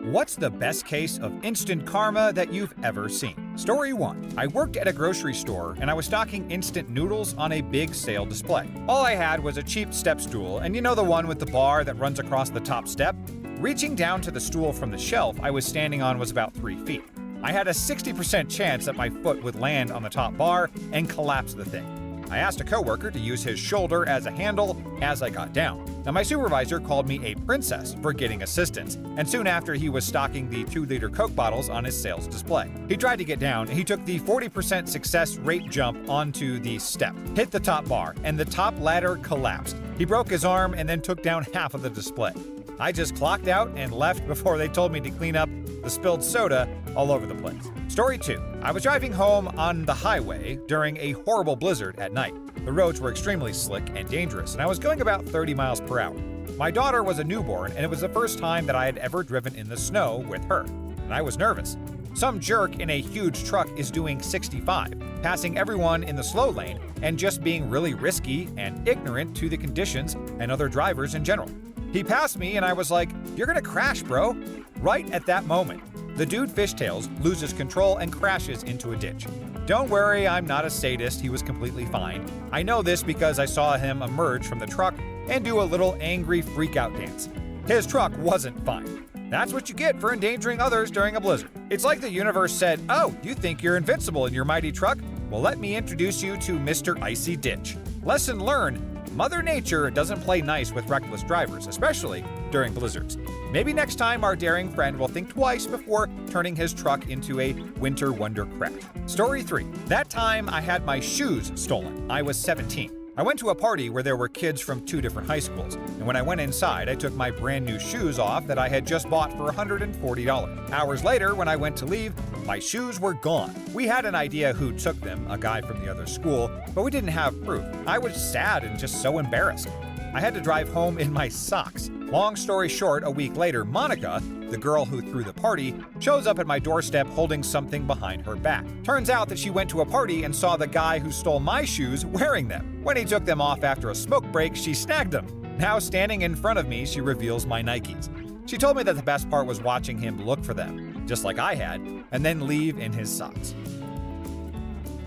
What's the best case of instant karma that you've ever seen? Story 1. I worked at a grocery store and I was stocking instant noodles on a big sale display. All I had was a cheap step stool, and you know the one with the bar that runs across the top step? Reaching down to the stool from the shelf I was standing on was about 3 feet. I had a 60% chance that my foot would land on the top bar and collapse the thing. I asked a coworker to use his shoulder as a handle as I got down. Now, my supervisor called me a princess for getting assistance, and soon after he was stocking the 2-liter Coke bottles on his sales display. He tried to get down, and he took the 40% success rate jump onto the step, hit the top bar, and the top ladder collapsed. He broke his arm and then took down half of the display. I just clocked out and left before they told me to clean up the spilled soda all over the place. Story 2. I was driving home on the highway during a horrible blizzard at night. The roads were extremely slick and dangerous, and I was going about 30 miles per hour. My daughter was a newborn, and it was the first time that I had ever driven in the snow with her, and I was nervous. Some jerk in a huge truck is doing 65, passing everyone in the slow lane and just being really risky and ignorant to the conditions and other drivers in general. He passed me and I was like, "You're gonna crash, bro." Right at that moment, the dude fishtails, loses control, and crashes into a ditch. Don't worry, I'm not a sadist, he was completely fine. I know this because I saw him emerge from the truck and do a little angry freak-out dance. His truck wasn't fine. That's what you get for endangering others during a blizzard. It's like the universe said, "Oh, you think you're invincible in your mighty truck? Well, let me introduce you to Mr. Icy Ditch." Lesson learned: Mother Nature doesn't play nice with reckless drivers, especially during blizzards. Maybe next time our daring friend will think twice before turning his truck into a winter wonder crash. Story 3. That time I had my shoes stolen. I was 17. I went to a party where there were kids from 2 different high schools, and when I went inside, I took my brand new shoes off that I had just bought for $140. Hours later, when I went to leave, my shoes were gone. We had an idea who took them, a guy from the other school, but we didn't have proof. I was sad and just so embarrassed. I had to drive home in my socks. Long story short, a week later, Monica, the girl who threw the party, shows up at my doorstep holding something behind her back. Turns out that she went to a party and saw the guy who stole my shoes wearing them. When he took them off after a smoke break, she snagged them. Now standing in front of me, she reveals my Nikes. She told me that the best part was watching him look for them, just like I had, and then leave in his socks.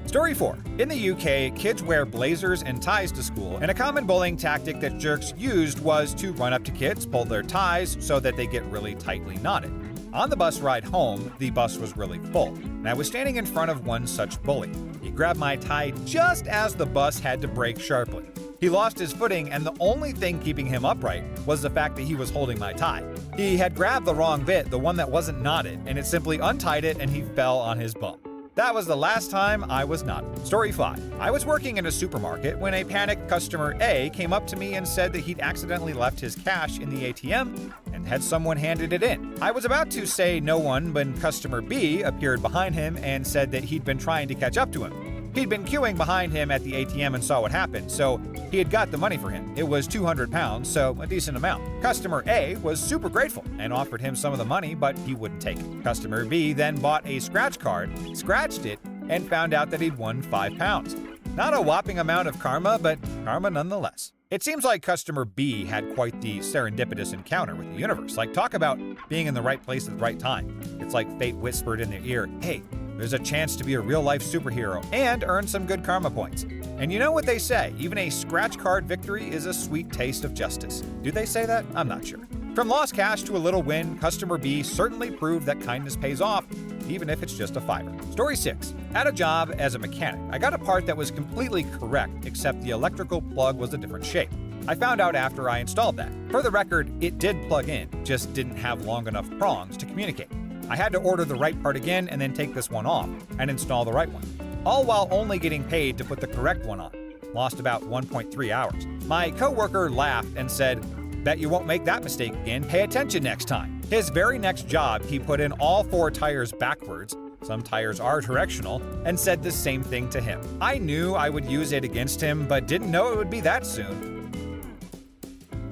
Story 4. In the UK, kids wear blazers and ties to school, and a common bullying tactic that jerks used was to run up to kids, pull their ties so that they get really tightly knotted. On the bus ride home, the bus was really full, and I was standing in front of one such bully. He grabbed my tie just as the bus had to brake sharply. He lost his footing, and the only thing keeping him upright was the fact that he was holding my tie. He had grabbed the wrong bit, the one that wasn't knotted, and it simply untied it and he fell on his bum. That was the last time I was knotted. Story 5. I was working in a supermarket when a panicked customer A came up to me and said that he'd accidentally left his cash in the ATM and had someone handed it in. I was about to say no one when customer B appeared behind him and said that he'd been trying to catch up to him. He'd been queuing behind him at the ATM and saw what happened, so he had got the money for him. It was £200, so a decent amount. Customer A was super grateful and offered him some of the money, but he wouldn't take it. Customer B then bought a scratch card, scratched it, and found out that he'd won £5. Not a whopping amount of karma, but karma nonetheless. It seems like customer B had quite the serendipitous encounter with the universe. Like, talk about being in the right place at the right time. It's like fate whispered in their ear, "Hey, there's a chance to be a real-life superhero and earn some good karma points." And you know what they say, even a scratch card victory is a sweet taste of justice. Do they say that? I'm not sure. From lost cash to a little win, customer B certainly proved that kindness pays off, even if it's just a $5. Story 6. At a job as a mechanic, I got a part that was completely correct, except the electrical plug was a different shape. I found out after I installed that. For the record, it did plug in, just didn't have long enough prongs to communicate. I had to order the right part again and then take this one off and install the right one, all while only getting paid to put the correct one on. Lost about 1.3 hours. My coworker laughed and said, "Bet you won't make that mistake again. Pay attention next time." His very next job, he put in all 4 tires backwards, some tires are directional, and said the same thing to him. I knew I would use it against him, but didn't know it would be that soon.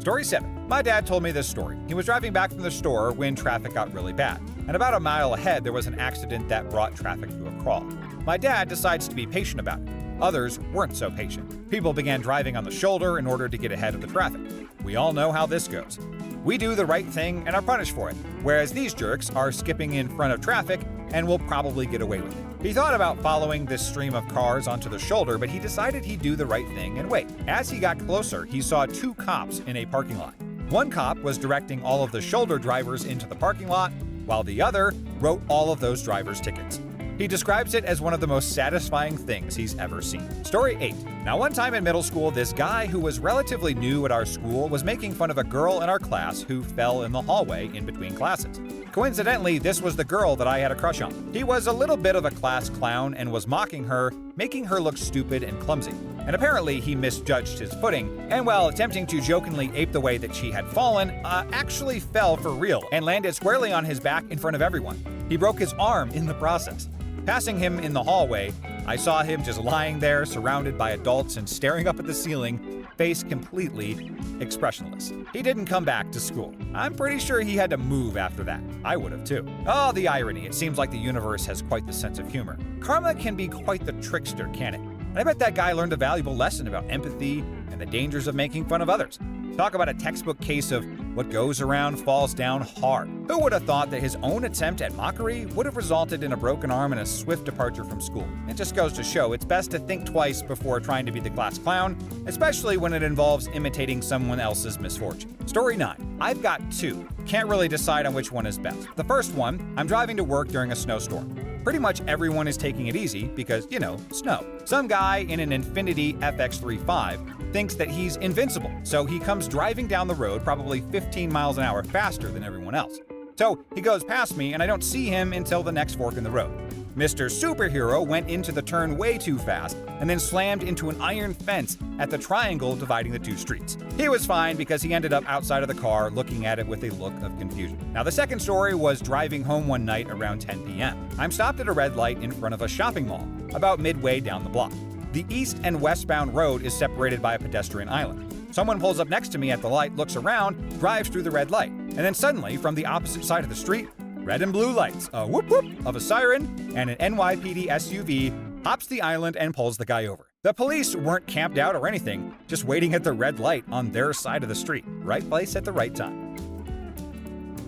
Story 7. My dad told me this story. He was driving back from the store when traffic got really bad, and about a mile ahead there was an accident that brought traffic to a crawl. My dad decides to be patient about it. Others weren't so patient. People began driving on the shoulder in order to get ahead of the traffic. We all know how this goes. We do the right thing and are punished for it, whereas these jerks are skipping in front of traffic and will probably get away with it. He thought about following this stream of cars onto the shoulder, but he decided he'd do the right thing and wait. As he got closer, he saw two cops in a parking lot. One cop was directing all of the shoulder drivers into the parking lot, while the other wrote all of those drivers' tickets. He describes it as one of the most satisfying things he's ever seen. Story 8. Now, one time in middle school, this guy who was relatively new at our school was making fun of a girl in our class who fell in the hallway in between classes. Coincidentally, this was the girl that I had a crush on. He was a little bit of a class clown and was mocking her, making her look stupid and clumsy. And apparently he misjudged his footing, and while attempting to jokingly ape the way that she had fallen, actually fell for real and landed squarely on his back in front of everyone. He broke his arm in the process. Passing him in the hallway, I saw him just lying there, surrounded by adults and staring up at the ceiling, face completely expressionless. He didn't come back to school. I'm pretty sure he had to move after that. I would have too. Oh, the irony. It seems like the universe has quite the sense of humor. Karma can be quite the trickster, can it? And I bet that guy learned a valuable lesson about empathy and the dangers of making fun of others. Talk about a textbook case of what goes around falls down hard. Who would have thought that his own attempt at mockery would have resulted in a broken arm and a swift departure from school? It just goes to show it's best to think twice before trying to be the class clown, especially when it involves imitating someone else's misfortune. Story 9. I've got two. Can't really decide on which one is best. The first one, I'm driving to work during a snowstorm. Pretty much everyone is taking it easy because, snow. Some guy in an Infiniti FX35 thinks that he's invincible, so he comes driving down the road probably 15 miles an hour faster than everyone else. So he goes past me and I don't see him until the next fork in the road. Mr. Superhero went into the turn way too fast and then slammed into an iron fence at the triangle dividing the two streets. He was fine because he ended up outside of the car looking at it with a look of confusion. Now, the second story was driving home one night around 10 p.m. I'm stopped at a red light in front of a shopping mall, about midway down the block. The east and westbound road is separated by a pedestrian island. Someone pulls up next to me at the light, looks around, drives through the red light, and then suddenly, from the opposite side of the street, red and blue lights, a whoop whoop of a siren, and an NYPD SUV hops the island and pulls the guy over. The police weren't camped out or anything, just waiting at the red light on their side of the street. Right place at the right time.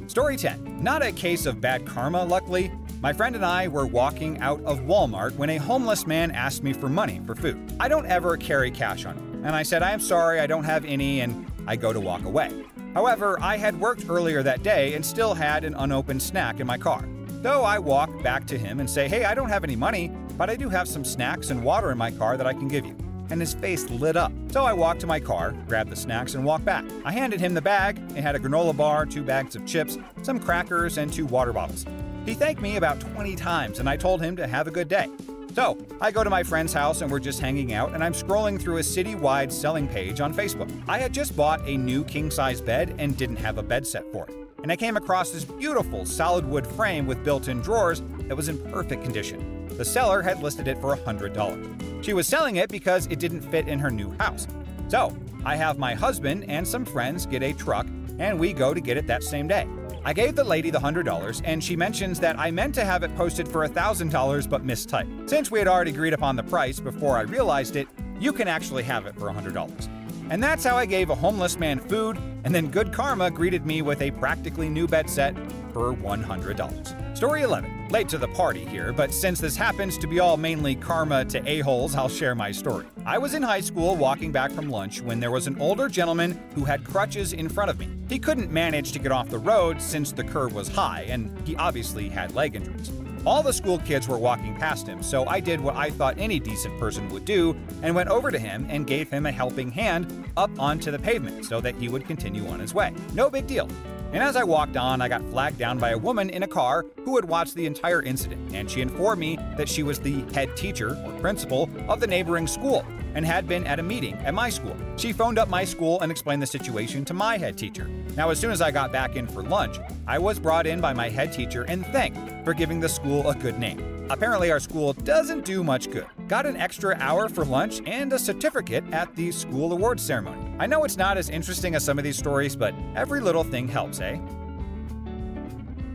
Story 10. Not a case of bad karma, luckily. My friend and I were walking out of Walmart when a homeless man asked me for money for food. I don't ever carry cash on me, and I said, I am sorry, I don't have any, and I go to walk away. However, I had worked earlier that day and still had an unopened snack in my car. So I walk back to him and say, hey, I don't have any money, but I do have some snacks and water in my car that I can give you. And his face lit up. So I walked to my car, grabbed the snacks, and walked back. I handed him the bag. It had a granola bar, 2 bags of chips, some crackers, and 2 water bottles. He thanked me about 20 times, and I told him to have a good day. So, I go to my friend's house and we're just hanging out, and I'm scrolling through a city-wide selling page on Facebook. I had just bought a new king-size bed and didn't have a bed set for it. And I came across this beautiful solid wood frame with built-in drawers that was in perfect condition. The seller had listed it for $100. She was selling it because it didn't fit in her new house. So, I have my husband and some friends get a truck, and we go to get it that same day. I gave the lady the $100, and she mentions that I meant to have it posted for $1,000 but mistyped. Since we had already agreed upon the price before I realized it, you can actually have it for $100. And that's how I gave a homeless man food, and then good karma greeted me with a practically new bed set for $100. Story 11. Late to the party here, but since this happens to be all mainly karma to a-holes, I'll share my story. I was in high school walking back from lunch when there was an older gentleman who had crutches in front of me. He couldn't manage to get off the road since the curve was high, and he obviously had leg injuries. All the school kids were walking past him, so I did what I thought any decent person would do and went over to him and gave him a helping hand up onto the pavement so that he would continue on his way. No big deal. And as I walked on, I got flagged down by a woman in a car who had watched the entire incident, and she informed me that she was the head teacher or principal of the neighboring school and had been at a meeting at my school. She phoned up my school and explained the situation to my head teacher. Now, as soon as I got back in for lunch, I was brought in by my head teacher and thanked for giving the school a good name. Apparently, our school doesn't do much good. Got an extra hour for lunch and a certificate at the school awards ceremony. I know it's not as interesting as some of these stories, but every little thing helps, eh?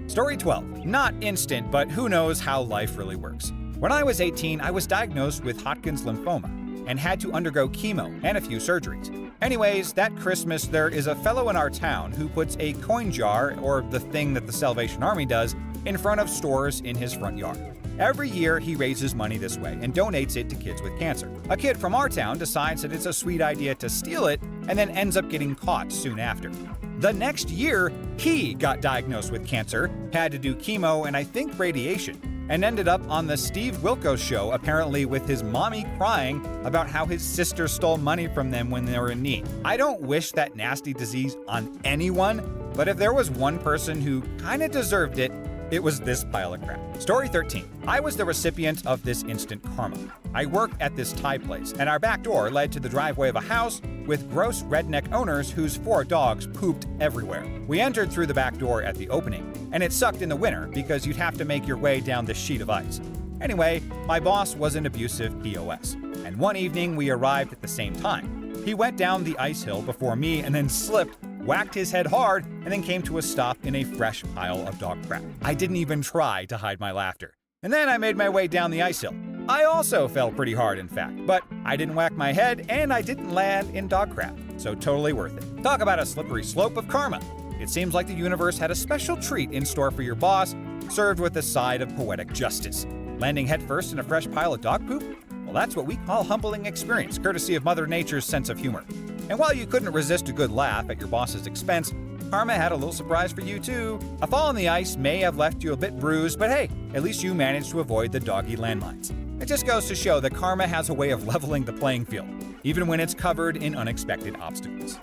Story 12. Not instant, but who knows how life really works. When I was 18, I was diagnosed with Hodgkin's lymphoma and had to undergo chemo and a few surgeries. Anyways, that Christmas there is a fellow in our town who puts a coin jar, or the thing that the Salvation Army does, in front of stores in his front yard. Every year he raises money this way and donates it to kids with cancer. A kid from our town decides that it's a sweet idea to steal it and then ends up getting caught soon after. The next year, he got diagnosed with cancer, had to do chemo and I think radiation, and ended up on the Steve Wilkos show, apparently with his mommy crying about how his sister stole money from them when they were in need. I don't wish that nasty disease on anyone, but if there was one person who kinda deserved it, it was this pile of crap. Story 13. I was the recipient of this instant karma. I worked at this Thai place, and our back door led to the driveway of a house with gross redneck owners whose 4 dogs pooped everywhere. We entered through the back door at the opening, and it sucked in the winter because you'd have to make your way down this sheet of ice. Anyway, my boss was an abusive POS, and one evening we arrived at the same time. He went down the ice hill before me and then slipped, whacked his head hard, and then came to a stop in a fresh pile of dog crap. I didn't even try to hide my laughter. And then I made my way down the ice hill. I also fell pretty hard, in fact, but I didn't whack my head and I didn't land in dog crap, so totally worth it. Talk about a slippery slope of karma. It seems like the universe had a special treat in store for your boss, served with a side of poetic justice. Landing headfirst in a fresh pile of dog poop? Well, that's what we call humbling experience, courtesy of Mother Nature's sense of humor. And while you couldn't resist a good laugh at your boss's expense, karma had a little surprise for you too. A fall on the ice may have left you a bit bruised, but hey, at least you managed to avoid the doggy landmines. It just goes to show that karma has a way of leveling the playing field, even when it's covered in unexpected obstacles.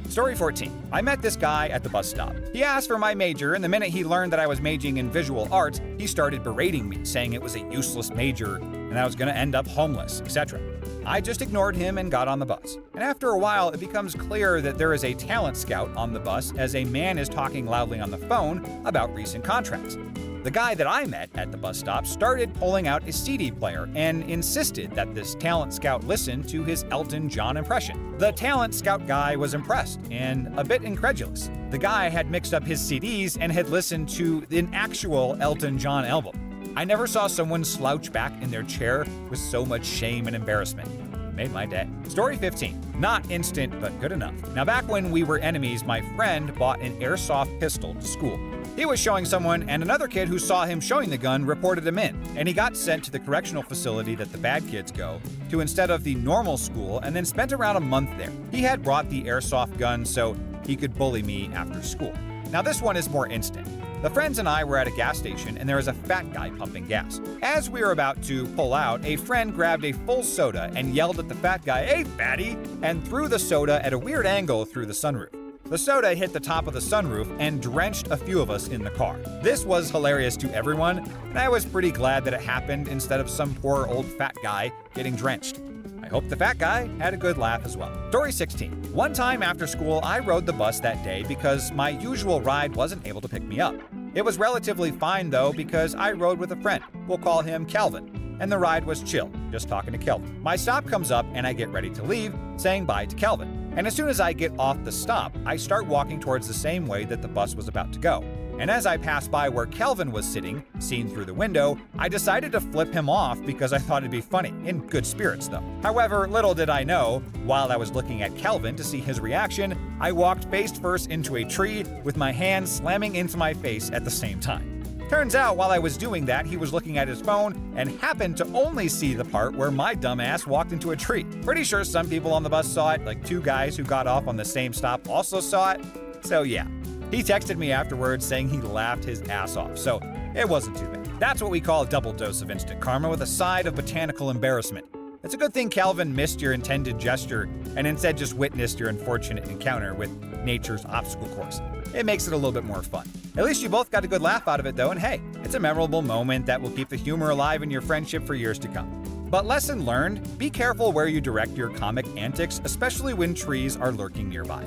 Story 14. I met this guy at the bus stop. He asked for my major, and the minute he learned that I was majoring in visual arts, he started berating me, saying it was a useless major and I was going to end up homeless, etc. I just ignored him and got on the bus. And after a while, it becomes clear that there is a talent scout on the bus as a man is talking loudly on the phone about recent contracts. The guy that I met at the bus stop started pulling out a CD player and insisted that this talent scout listen to his Elton John impression. The talent scout guy was impressed and a bit incredulous. The guy had mixed up his CDs and had listened to an actual Elton John album. I never saw someone slouch back in their chair with so much shame and embarrassment. Made my day. Story 15. Not instant, but good enough. Now, back when we were enemies, my friend bought an airsoft pistol to school. He was showing someone, and another kid who saw him showing the gun reported him in, and he got sent to the correctional facility that the bad kids go to instead of the normal school, and then spent around a month there. He had brought the airsoft gun so he could bully me after school. Now, this one is more instant. The friends and I were at a gas station, and there was a fat guy pumping gas. As we were about to pull out, a friend grabbed a full soda and yelled at the fat guy, "Hey, fatty!" and threw the soda at a weird angle through the sunroof. The soda hit the top of the sunroof and drenched a few of us in the car. This was hilarious to everyone, and I was pretty glad that it happened instead of some poor old fat guy getting drenched. I hope the fat guy had a good laugh as well. Story 16. One time after school, I rode the bus that day because my usual ride wasn't able to pick me up. It was relatively fine though because I rode with a friend. We'll call him Kelvin. And the ride was chill, just talking to Kelvin. My stop comes up and I get ready to leave, saying bye to Kelvin. And as soon as I get off the stop, I start walking towards the same way that the bus was about to go. And as I pass by where Kelvin was sitting, seen through the window, I decided to flip him off because I thought it'd be funny, in good spirits though. However, little did I know, while I was looking at Kelvin to see his reaction, I walked face first into a tree with my hand slamming into my face at the same time. Turns out, while I was doing that, he was looking at his phone and happened to only see the part where my dumbass walked into a tree. Pretty sure some people on the bus saw it, like 2 guys who got off on the same stop also saw it. So yeah. He texted me afterwards saying he laughed his ass off, so it wasn't too bad. That's what we call a double dose of instant karma with a side of botanical embarrassment. It's a good thing Calvin missed your intended gesture and instead just witnessed your unfortunate encounter with nature's obstacle course. It makes it a little bit more fun. At least you both got a good laugh out of it though, and hey, it's a memorable moment that will keep the humor alive in your friendship for years to come. But lesson learned, be careful where you direct your comic antics, especially when trees are lurking nearby.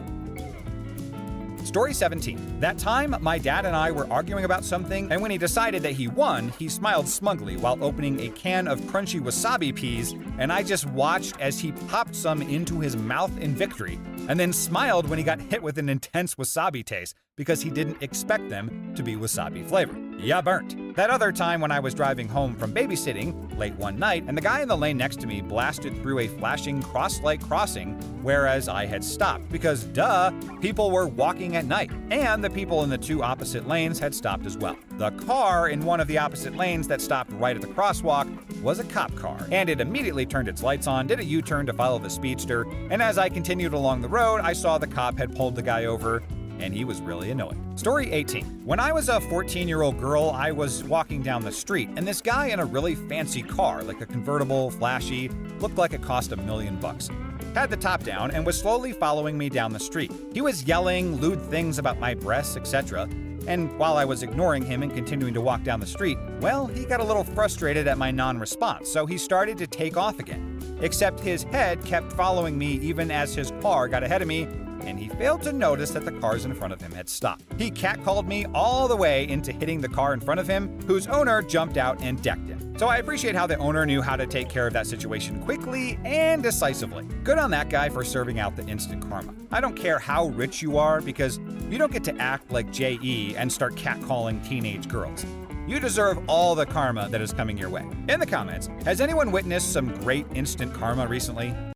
Story 17. That time, my dad and I were arguing about something, and when he decided that he won, he smiled smugly while opening a can of crunchy wasabi peas, and I just watched as he popped some into his mouth in victory, and then smiled when he got hit with an intense wasabi taste because he didn't expect them to be wasabi flavored. Yeah, burnt. That other time when I was driving home from babysitting late one night and the guy in the lane next to me blasted through a flashing cross-light crossing, whereas I had stopped because, duh, people were walking at night, and the people in the two opposite lanes had stopped as well. The car in one of the opposite lanes that stopped right at the crosswalk was a cop car, and it immediately turned its lights on, did a U-turn to follow the speedster, and as I continued along the road, I saw the cop had pulled the guy over, and he was really annoyed. Story 18. When I was a 14-year-old girl, I was walking down the street, and this guy in a really fancy car, like a convertible, flashy, looked like it cost $1 million, had the top down and was slowly following me down the street. He was yelling lewd things about my breasts, etc., and while I was ignoring him and continuing to walk down the street, well, he got a little frustrated at my non-response, so he started to take off again. Except his head kept following me even as his car got ahead of me, and he failed to notice that the cars in front of him had stopped. He catcalled me all the way into hitting the car in front of him, whose owner jumped out and decked him. So I appreciate how the owner knew how to take care of that situation quickly and decisively. Good on that guy for serving out the instant karma. I don't care how rich you are, because you don't get to act like J.E. and start catcalling teenage girls. You deserve all the karma that is coming your way. In the comments, has anyone witnessed some great instant karma recently?